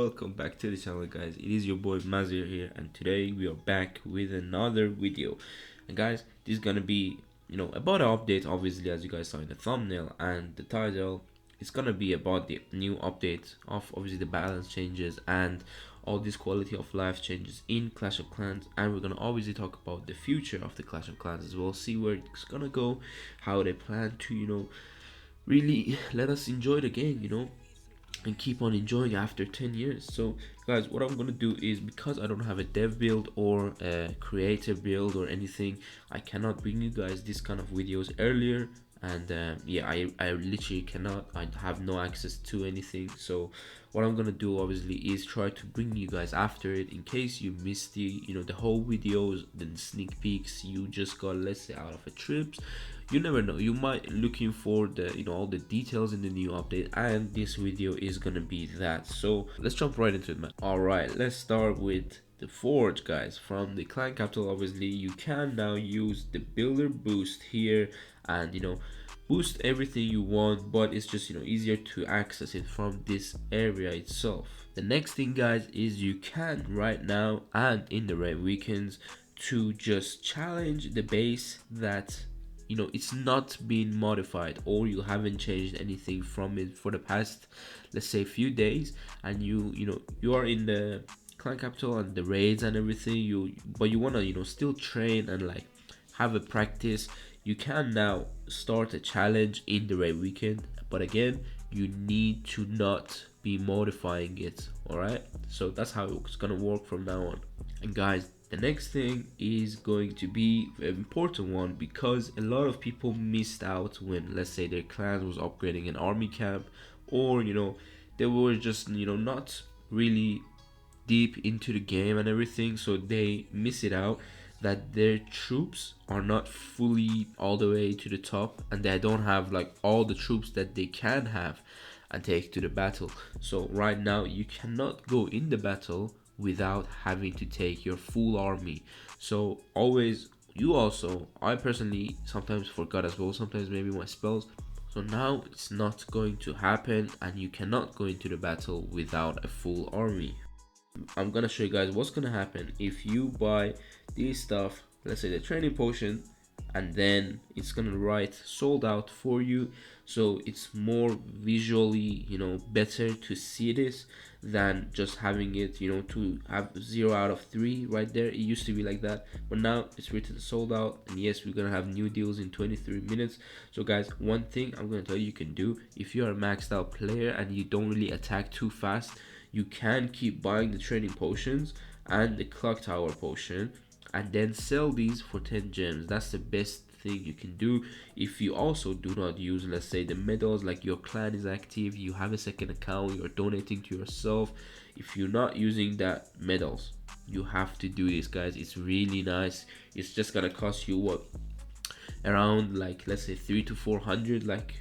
welcome back to the channel, guys. It is your boy Mazir here, and today we are back with another video. And guys, this is gonna be about an update, obviously, as you guys saw in the thumbnail and the title. It's gonna be about the new update of obviously the balance changes and all these quality of life changes in Clash of Clans, and we're gonna obviously talk about the future of the Clash of Clans as well, see where it's gonna go, how they plan to really let us enjoy the game, and keep on enjoying after 10 years. So guys, what I'm gonna do is, because I don't have a dev build or a creative build or anything, I cannot bring you guys this kind of videos earlier, and yeah, I literally cannot. I have no access to anything. So what I'm gonna do obviously is try to bring you guys after it, in case you missed the whole videos, the sneak peeks you just got, let's say, out of a trip. You never know, you might looking for the all the details in the new update, and this video is gonna be that. So let's jump right into it, man. All right, let's start with the forge, guys. From the clan capital, obviously you can now use the builder boost here, and boost everything you want, but it's just easier to access it from this area itself. The next thing, guys, is you can right now and in the raid weekends to just challenge the base that it's not been modified, or you haven't changed anything from it for the past, let's say, few days, and you are in the clan capital and the raids and everything, but you want to still train and like have a practice. You can now start a challenge in the raid weekend, but again, you need to not be modifying it. All right, so that's how it's gonna work from now on. And guys, the next thing is going to be an important one, because a lot of people missed out when, let's say, their clans was upgrading an army camp, or they were just not really deep into the game and everything, so they miss it out that their troops are not fully all the way to the top, and they don't have like all the troops that they can have and take to the battle. So right now you cannot go in the battle without having to take your full army. So always, I personally sometimes forgot as well, sometimes maybe my spells. So now it's not going to happen, and you cannot go into the battle without a full army. I'm gonna show you guys what's gonna happen if you buy this stuff, let's say the training potion, and then it's gonna write sold out for you, so it's more visually better to see this than just having it to have 0 out of 3 right there. It used to be like that, but now it's written sold out, and yes, we're gonna have new deals in 23 minutes. So guys, one thing I'm gonna tell you can do, if you're a maxed out player and you don't really attack too fast, you can keep buying the training potions and the clock tower potion, and then sell these for 10 gems. That's the best thing you can do. If you also do not use, let's say, the medals, like your clan is active, you have a second account, you're donating to yourself, if you're not using that medals, you have to do this, guys. It's really nice. It's just gonna cost you what, around, like, let's say 300 to 400, like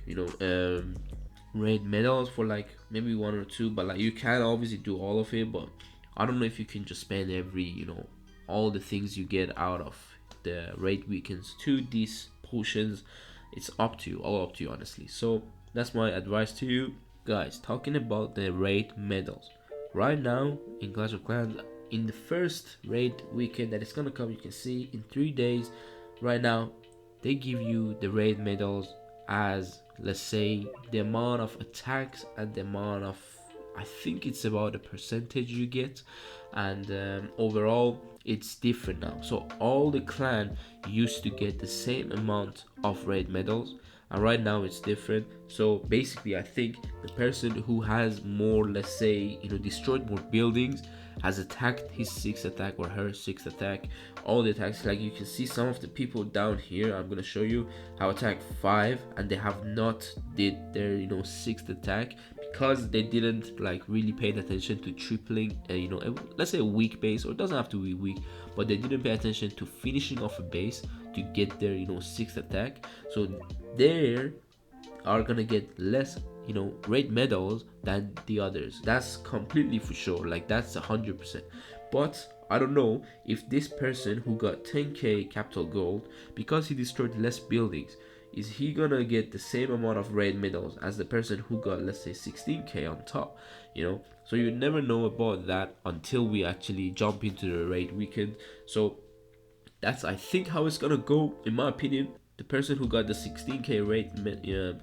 raid medals for like maybe 1 or 2, but like you can obviously do all of it, but I don't know if you can just spend every all the things you get out of the raid weekends to these potions. It's up to you, all up to you, honestly. So that's my advice to you guys. Talking about the raid medals, right now in Clash of Clans, in the first raid weekend that is gonna come, you can see in 3 days right now they give you the raid medals as, let's say, the amount of attacks and the amount of, I think it's about the percentage you get, and overall it's different now. So all the clan used to get the same amount of raid medals, and right now it's different. So basically, I think the person who has more, let's say, destroyed more buildings, has attacked his 6th attack or her 6th attack, all the attacks, like you can see some of the people down here, I'm gonna show you how attack 5 and they have not did their 6th attack, because they didn't like really pay attention to tripling let's say a weak base, or it doesn't have to be weak, but they didn't pay attention to finishing off a base to get their 6th attack. So they are gonna get less raid medals than the others. That's completely for sure, like that's 100%. But I don't know if this person who got 10k capital gold because he destroyed less buildings, is he gonna get the same amount of raid medals as the person who got, let's say, 16k on top, you know? So you never know about that until we actually jump into the raid weekend. So that's, I think, how it's gonna go, in my opinion. The person who got the 16k raid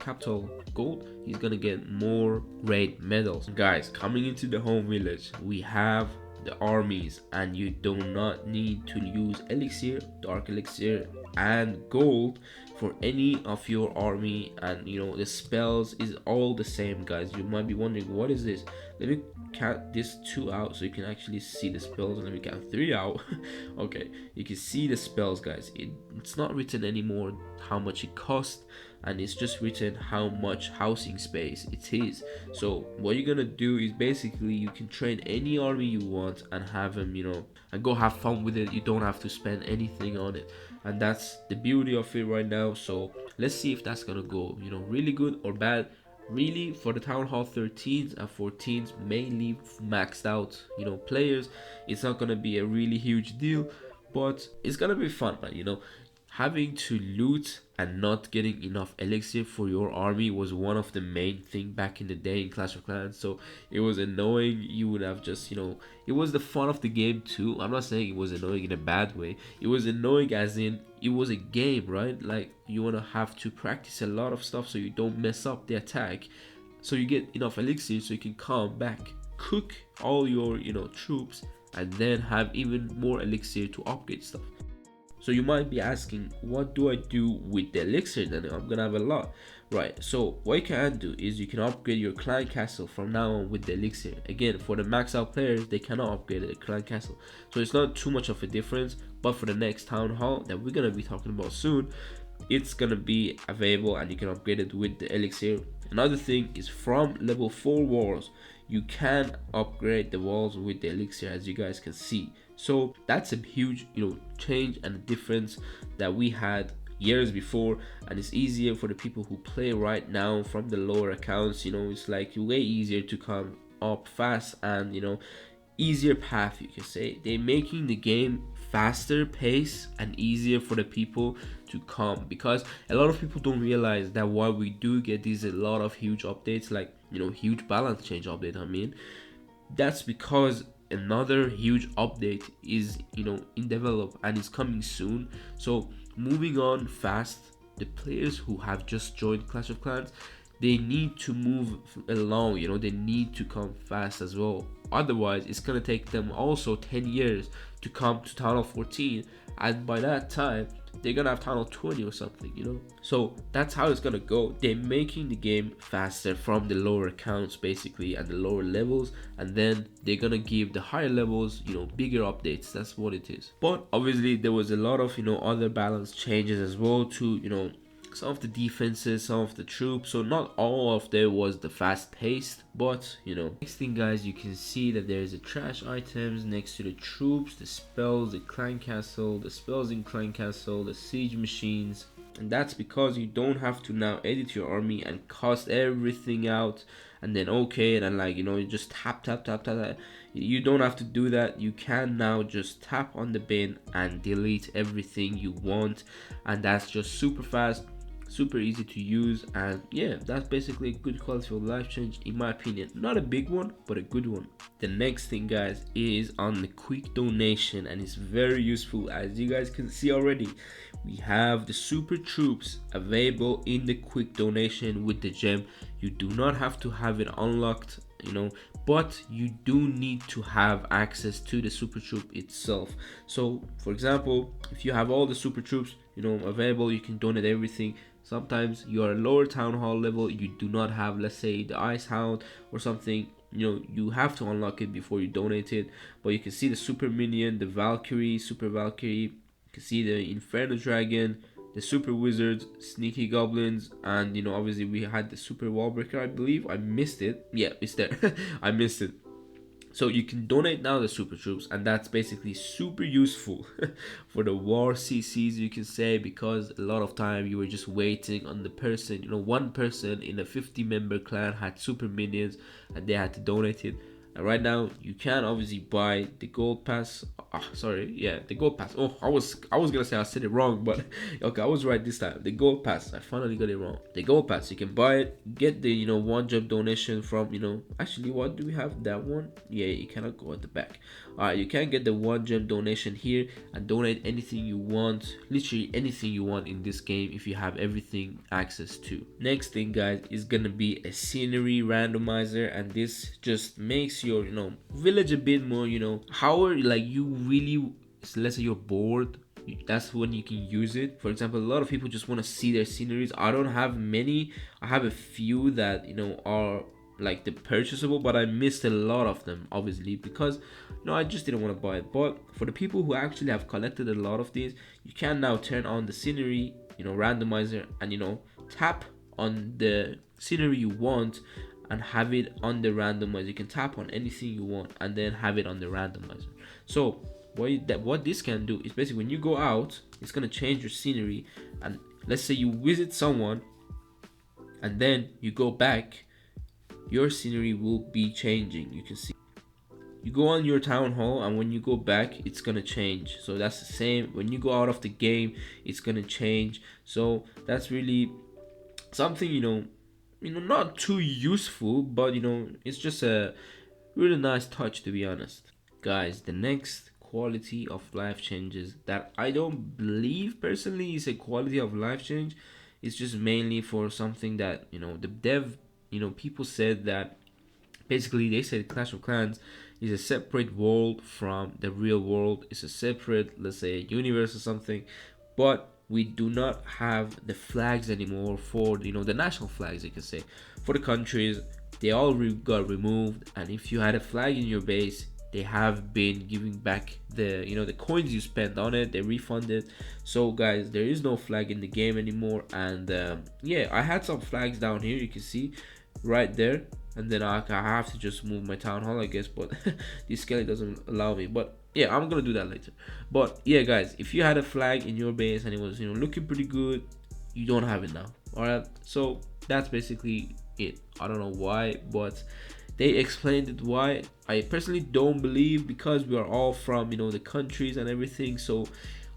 capital gold, he's gonna get more raid medals. Guys, coming into the home village, we have the armies, and you do not need to use elixir, dark elixir, and gold for any of your army. And you know, the spells is all the same, guys. You might be wondering, what is this? Let me count this 2 out so you can actually see the spells. Let me count 3 out. Okay, you can see the spells, guys. It's not written anymore how much it costs, and it's just written how much housing space it is. So what you're gonna do is basically you can train any army you want and have them, you know, and go have fun with it. You don't have to spend anything on it, and that's the beauty of it right now. So let's see if that's gonna go, you know, really good or bad. Really, for the Town Hall 13s and 14s, mainly maxed out, you know, players, it's not gonna be a really huge deal, but it's gonna be fun, man. You know, having to loot and not getting enough elixir for your army was one of the main thing back in the day in Clash of Clans. So it was annoying. You would have just, you know, it was the fun of the game too. I'm not saying it was annoying in a bad way. It was annoying as in it was a game, right? Like, you want to have to practice a lot of stuff so you don't mess up the attack, so you get enough elixir so you can come back, cook all your, you know, troops, and then have even more elixir to upgrade stuff. So you might be asking, what do I do with the elixir then? I'm gonna have a lot, right? So what you can do is you can upgrade your clan castle from now on with the elixir. Again, for the max out players, they cannot upgrade the clan castle, so it's not too much of a difference. But for the next town hall that we're gonna be talking about soon, it's gonna be available and you can upgrade it with the elixir. Another thing is, from level 4 walls, you can upgrade the walls with the elixir, as you guys can see. So that's a huge, you know, change and a difference that we had years before, and it's easier for the people who play right now from the lower accounts. You know, it's like way easier to come up fast, and you know, easier path, you can say. They're making the game faster pace and easier for the people to come, because a lot of people don't realize that while we do get these a lot of huge updates, like, you know, huge balance change update, I mean, that's because another huge update is, you know, in develop and is coming soon. So moving on fast, the players who have just joined Clash of Clans, they need to move along, you know, they need to come fast as well. Otherwise it's gonna take them also 10 years to come to Town Hall 14, and by that time they're gonna have Town Hall 20 or something, you know. So that's how it's gonna go. They're making the game faster from the lower accounts basically, and the lower levels, and then they're gonna give the higher levels, you know, bigger updates. That's what it is. But obviously there was a lot of, you know, other balance changes as well to, you know, some of the defenses, some of the troops. So not all of them was the fast paced, but you know. Next thing, guys, you can see that there is a trash items next to the troops, the spells, the clan castle, the spells in clan castle, the siege machines. And that's because you don't have to now edit your army and cost everything out and then okay, and then, like, you know, you just tap. You don't have to do that. You can now just tap on the bin and delete everything you want, and that's just super fast, super easy to use. And yeah, that's basically a good quality of life change in my opinion. Not a big one, but a good one. The next thing, guys, is on the quick donation, and it's very useful. As you guys can see already, we have the super troops available in the quick donation with the gem. You do not have to have it unlocked, you know, but you do need to have access to the super troop itself. So for example, if you have all the super troops, you know, available, you can donate everything. Sometimes you are a lower town hall level, you do not have, let's say, the ice hound or something, you know, you have to unlock it before you donate it. But you can see the super minion, the Valkyrie, super Valkyrie, you can see the Inferno dragon, the super wizards, sneaky goblins, and you know, obviously we had the super wall breaker. I believe I missed it. Yeah, it's there. I missed it. So you can donate now the super troops, and that's basically super useful for the war CCs, you can say, because a lot of time you were just waiting on the person, you know, one person in a 50-member clan had super minions and they had to donate it. And right now you can obviously buy the gold pass. The gold pass. Oh, I was gonna say I said it wrong, but okay, I was right this time. The gold pass, I finally got it wrong. The gold pass, you can buy it, get the one jump donation from actually, what do we have? That one? Yeah, you cannot go at the back. All right, you can get the one gem donation here and donate anything you want, literally anything you want in this game if you have everything access to. Next thing, guys, is gonna be a scenery randomizer, and this just makes your village a bit more how like you really, let's say you're bored, that's when you can use it. For example, a lot of people just want to see their sceneries. I don't have many. I have a few that are like the purchasable, but I missed a lot of them obviously because I just didn't want to buy it. But for the people who actually have collected a lot of these, you can now turn on the scenery randomizer and tap on the scenery you want and have it on the randomizer. You can tap on anything you want and then have it on the randomizer. So what this can do is basically when you go out, it's gonna change your scenery. And let's say you visit someone and then you go back, your scenery will be changing. You can see you go on your town hall, and when you go back, it's gonna change. So that's the same when you go out of the game, it's gonna change. So that's really something not too useful, but it's just a really nice touch, to be honest. Guys, the next quality of life changes that I don't believe personally is a quality of life change. It's just mainly for something that the dev people said that basically they said Clash of Clans is a separate world from the real world. It's a separate, let's say, universe or something, but we do not have the flags anymore for the national flags, you can say, for the countries. They all got removed, and if you had a flag in your base, they have been giving back the the coins you spent on it. They refunded. So guys, there is no flag in the game anymore. And yeah, I had some flags down here, you can see right there, and then I have to just move my town hall, I guess, but this skeleton doesn't allow me. But yeah, I'm gonna do that later. But yeah, guys, if you had a flag in your base and it was looking pretty good, you don't have it now. All right, so that's basically it. I don't know why, but they explained it why. I personally don't believe, because we are all from the countries and everything. So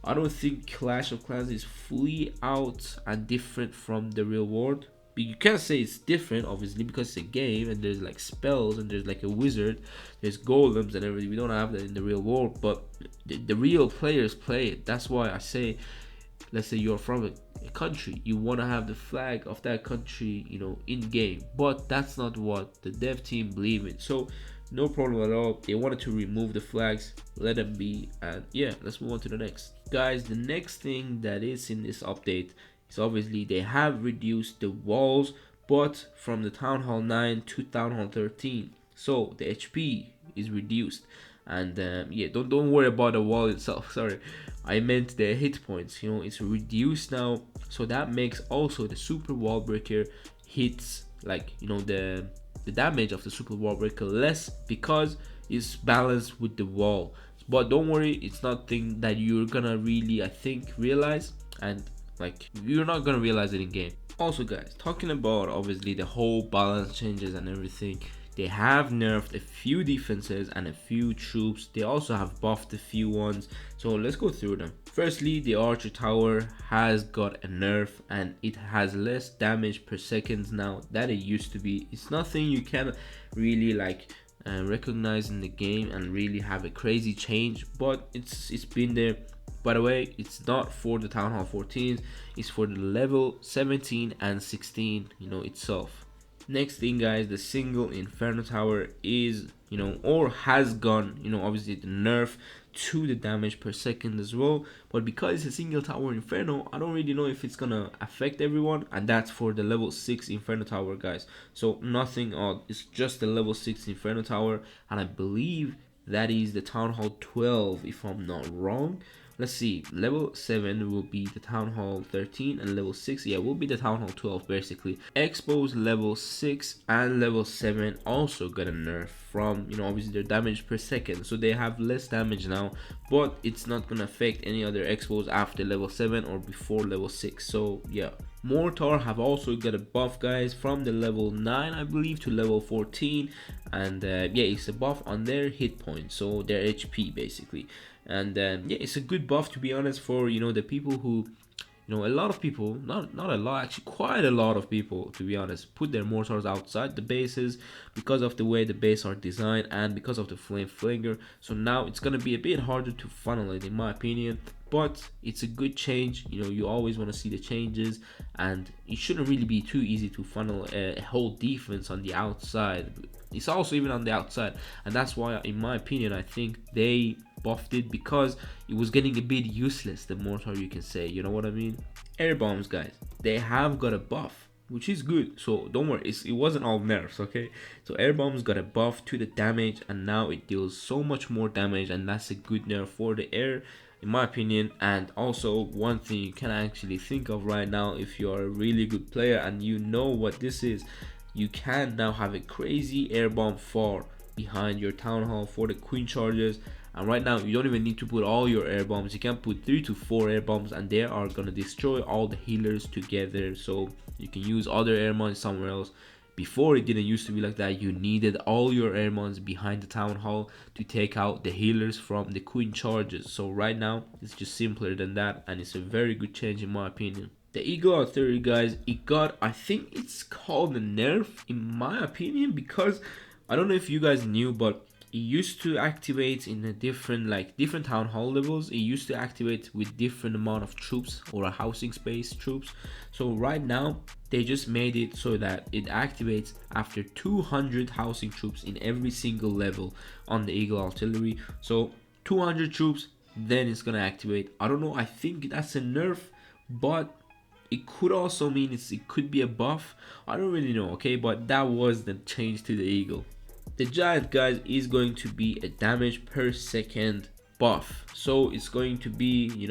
I don't think Clash of Clans is fully out and different from the real world. But you can't say it's different, obviously, because it's a game and there's like spells and there's like a wizard, there's golems and everything. We don't have that in the real world, but the real players play it. That's why I say, let's say you're from a country, you want to have the flag of that country in game, but that's not what the dev team believe in. So no problem at all. They wanted to remove the flags, let them be. And yeah, let's move on to the next. Guys, the next thing that is in this update is obviously they have reduced the walls, but from the Town Hall 9 to Town Hall 13. So the HP is reduced. And yeah, don't worry about the wall itself. Sorry, I meant the hit points. It's reduced now, so that makes also the super wall breaker hits, like the damage of the super wall breaker less, because it's balanced with the wall. But don't worry, it's nothing that you're gonna really, I think, realize, and like you're not gonna realize it in game. Also, guys, talking about obviously the whole balance changes and everything, they have nerfed a few defenses and a few troops. They also have buffed a few ones. So let's go through them. Firstly, the archer tower has got a nerf, and it has less damage per second now than it used to be. It's nothing you can really like recognize in the game and really have a crazy change, but it's been there. By the way, it's not for the Town Hall 14, it's for the level 17 and 16 itself. Next thing, guys, the single Inferno tower is or has gone obviously the nerf to the damage per second as well, but because it's a single tower Inferno, I don't really know if it's gonna affect everyone. And that's for the level 6 Inferno tower, guys. So nothing odd, it's just the level 6 Inferno tower, and I believe that is the Town Hall 12 if I'm not wrong. Let's see, level 7 will be the Town Hall 13, and level 6, yeah, will be the Town Hall 12 basically. Expos level 6 and level 7 also got a nerf from, obviously their damage per second. So they have less damage now, but it's not gonna affect any other expos after level 7 or before level 6. So yeah. Mortar have also got a buff, guys, from the level 9 I believe to level 14, and yeah, it's a buff on their hit points, so their HP basically. And yeah, it's a good buff, to be honest, for the people who, a lot of people, not a lot, actually quite a lot of people, to be honest, put their mortars outside the bases because of the way the bases are designed and because of the flame flinger. So now it's gonna be a bit harder to funnel it, in my opinion, but it's a good change. You always want to see the changes, and it shouldn't really be too easy to funnel a whole defense on the outside. It's also even on the outside, and that's why, in my opinion, I think they buffed it, because it was getting a bit useless, the mortar, you can say, you know what I mean. Air bombs, guys, they have got a buff, which is good, so don't worry, it wasn't all nerfs, okay. So air bombs got a buff to the damage, and now it deals so much more damage, and that's a good nerf for the air, in my opinion. And also, one thing you can actually think of right now, if you're a really good player and you know what this is, you can now have a crazy air bomb far behind your town hall for the queen charges. And right now you don't even need to put all your air bombs, you can put 3 to 4 air bombs, and they are gonna destroy all the healers together. So you can use other air mons somewhere else. Before, it didn't used to be like that. You needed all your air mons behind the town hall to take out the healers from the queen charges. So right now it's just simpler than that, and it's a very good change, in my opinion. The Eagle Artillery, guys, it got, I think it's called a nerf, in my opinion, because I don't know if you guys knew, but it used to activate in a different town hall levels. It used to activate with different amount of troops or a housing space troops. So right now they just made it so that it activates after 200 housing troops in every single level on the Eagle Artillery. So 200 troops, then it's gonna activate. I don't know, I think that's a nerf, but it could also mean it could be a buff. I don't really know, okay, but that was the change to the Eagle. The Giant, guys, is going to be a damage per second buff, so it's going to be,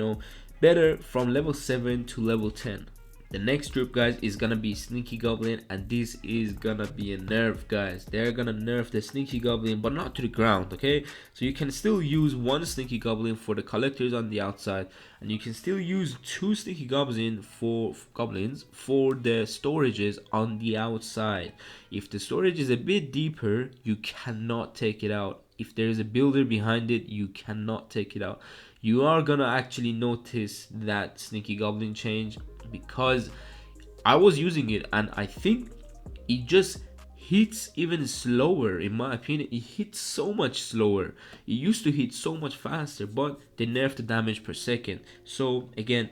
better from level 7 to level 10. The next troop, guys, is gonna be Sneaky Goblin, and this is gonna be a nerf, guys. They're gonna nerf the Sneaky Goblin, but not to the ground, okay? So you can still use one Sneaky Goblin for the collectors on the outside, and you can still use 2 Sneaky Goblins for the storages on the outside. If the storage is a bit deeper, you cannot take it out. If there is a builder behind it, you cannot take it out. You are gonna actually notice that Sneaky Goblin change, because I was using it and I think it just hits even slower. In my opinion, it hits so much slower. It used to hit so much faster, but they nerfed the damage per second. So again,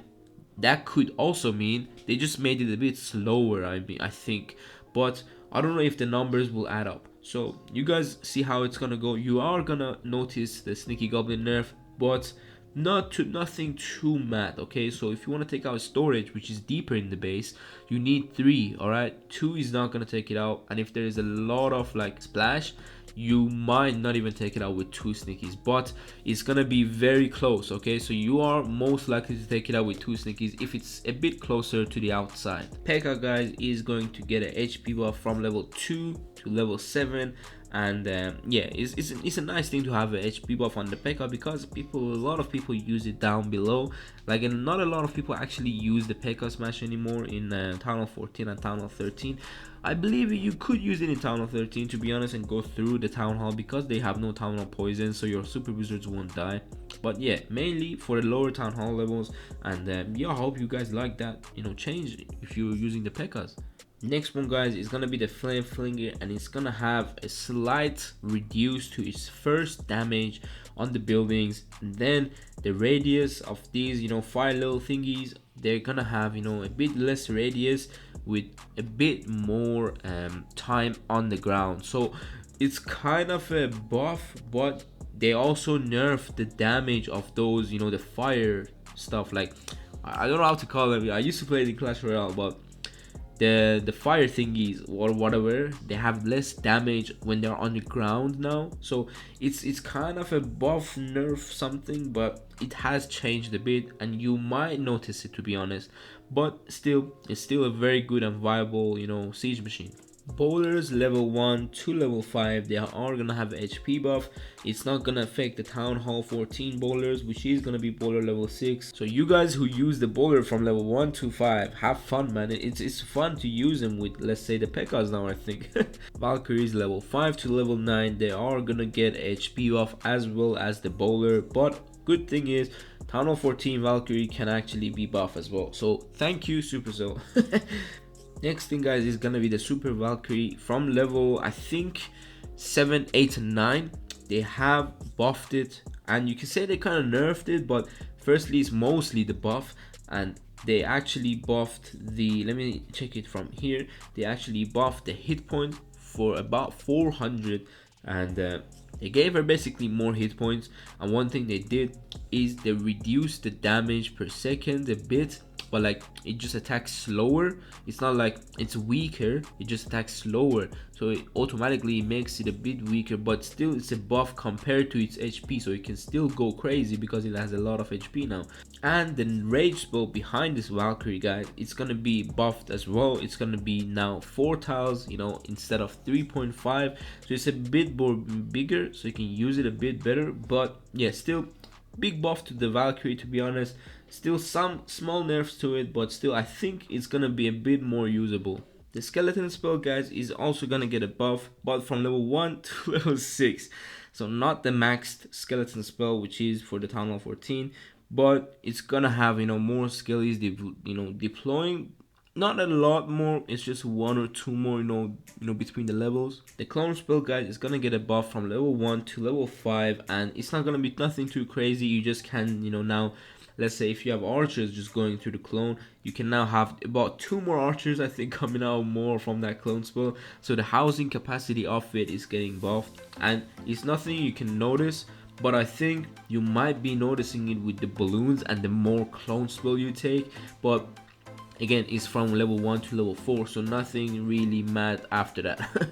that could also mean they just made it a bit slower, I think, but I don't know if the numbers will add up. So you guys see how it's gonna go. You are gonna notice the Sneaky Goblin nerf, but nothing too mad, okay? So if you want to take out storage, which is deeper in the base, you need 3, all right? 2 is not gonna take it out, and if there is a lot of splash, you might not even take it out with 2 sneakies, but it's gonna be very close, okay? So you are most likely to take it out with 2 sneakies if it's a bit closer to the outside. P.E.K.K.A, guys, is going to get a HP buff from level 2 to level 7, and yeah, it's a nice thing to have a HP buff on the P.E.K.K.A, because a lot of people use it down below, and not a lot of people actually use the P.E.K.K.A smash anymore in Town Hall 14 and Town Hall 13. I believe you could use it in Town Hall 13, to be honest, and go through the Town Hall, because they have no Town Hall poison, so your super wizards won't die. But yeah, mainly for the lower Town Hall levels, and yeah, I hope you guys like that change if you're using the P.E.K.K.As. Next one, guys, is gonna be the flame flinger, and it's gonna have a slight reduce to its first damage on the buildings, and then the radius of these fire little thingies, they're gonna have a bit less radius with a bit more time on the ground. So it's kind of a buff, but they also nerf the damage of those the fire stuff. I don't know how to call them. I used to play it in Clash Royale, but the fire thingies or whatever, they have less damage when they're on the ground now. So it's kind of a buff nerf something, but it has changed a bit, and you might notice it, to be honest. But still, it's still a very good and viable siege machine. bowlers level 1 to level 5, they are gonna have HP buff. It's not gonna affect the Town Hall 14 bowlers, which is gonna be bowler level 6. So you guys who use the bowler from level 1 to 5, have fun, man. It's fun to use them with, let's say, the Pekkas now, I think. Valkyries level 5 to level 9, they are gonna get HP buff as well as the bowler, but good thing is Town Hall 14 Valkyrie can actually be buff as well. So thank you, Supercell. Next thing, guys, is gonna be the Super Valkyrie from level, I think, 7, 8, and 9. They have buffed it, and you can say they kind of nerfed it, but firstly, it's mostly the buff, and they actually buffed the, let me check it from here, they actually buffed the hit point for about 400, and they gave her basically more hit points. And one thing they did is they reduced the damage per second a bit, but like it just attacks slower. It's not like it's weaker, it just attacks slower, so it automatically makes it a bit weaker, but still it's a buff compared to its HP, so it can still go crazy because it has a lot of HP now. And the rage spell behind this Valkyrie, guys, it's gonna be buffed as well. It's gonna be now 4 tiles, you know, instead of 3.5, so it's a bit more bigger, so you can use it a bit better. But yeah, still big buff to the Valkyrie, to be honest. Still some small nerfs to it, but still I think it's gonna be a bit more usable. The skeleton spell, guys, is also gonna get a buff, but from level 1 to level 6. So not the maxed skeleton spell, which is for the Town Hall 14, but it's gonna have, you know, more skills, you know, deploying. Not a lot more, it's just 1 or 2 more, you know, between the levels. The clone spell, guys, is gonna get a buff from level 1 to level 5, and it's not gonna be nothing too crazy. You just can, you know, now, let's say if you have archers just going through the clone, you can now have about 2 more archers, I think, coming out more from that clone spell. So the housing capacity of it is getting buffed, and it's nothing you can notice, but I think you might be noticing it with the balloons and the more clone spell you take. But again, it's from level 1 to level 4, so nothing really mad after that.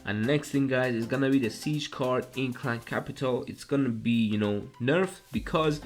And next thing, guys, is gonna be the siege card in Clan Capital. It's gonna be, you know, nerfed, because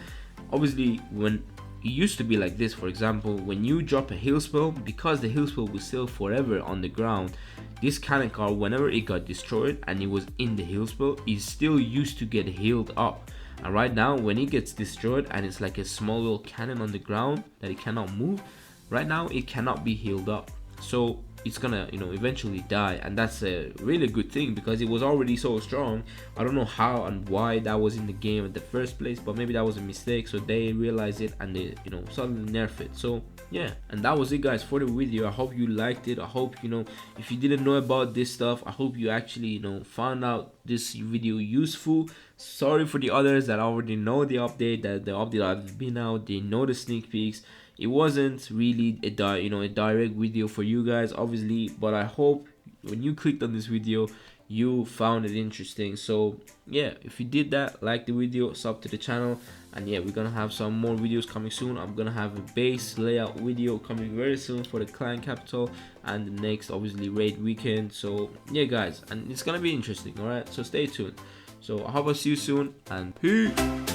obviously when it used to be like this, for example, when you drop a heal spell, because the heal spell was still forever on the ground, this cannon card, whenever it got destroyed and it was in the heal spell, it still used to get healed up. And right now, when it gets destroyed and it's like a small little cannon on the ground that it cannot move, right now it cannot be healed up, so it's gonna, you know, eventually die. And that's a really good thing, because it was already so strong. I don't know how and why that was in the game at the first place, but maybe that was a mistake, so they realized it and they, you know, suddenly nerf it. So yeah, and that was it, guys, for the video. I hope you liked it. I hope, you know, if you didn't know about this stuff, I hope you actually, you know, found out this video useful. Sorry for the others that already know the update, that the update has been out, they know the sneak peeks. It wasn't really a direct video for you guys, obviously, but I hope when you clicked on this video you found it interesting. So yeah, if you did that, like the video, sub to the channel, and yeah, we're gonna have some more videos coming soon. I'm gonna have a base layout video coming very soon for the Clan Capital and the next, obviously, raid weekend. So yeah, guys, and it's gonna be interesting. All right, so stay tuned. So I hope I'll see you soon, and peace.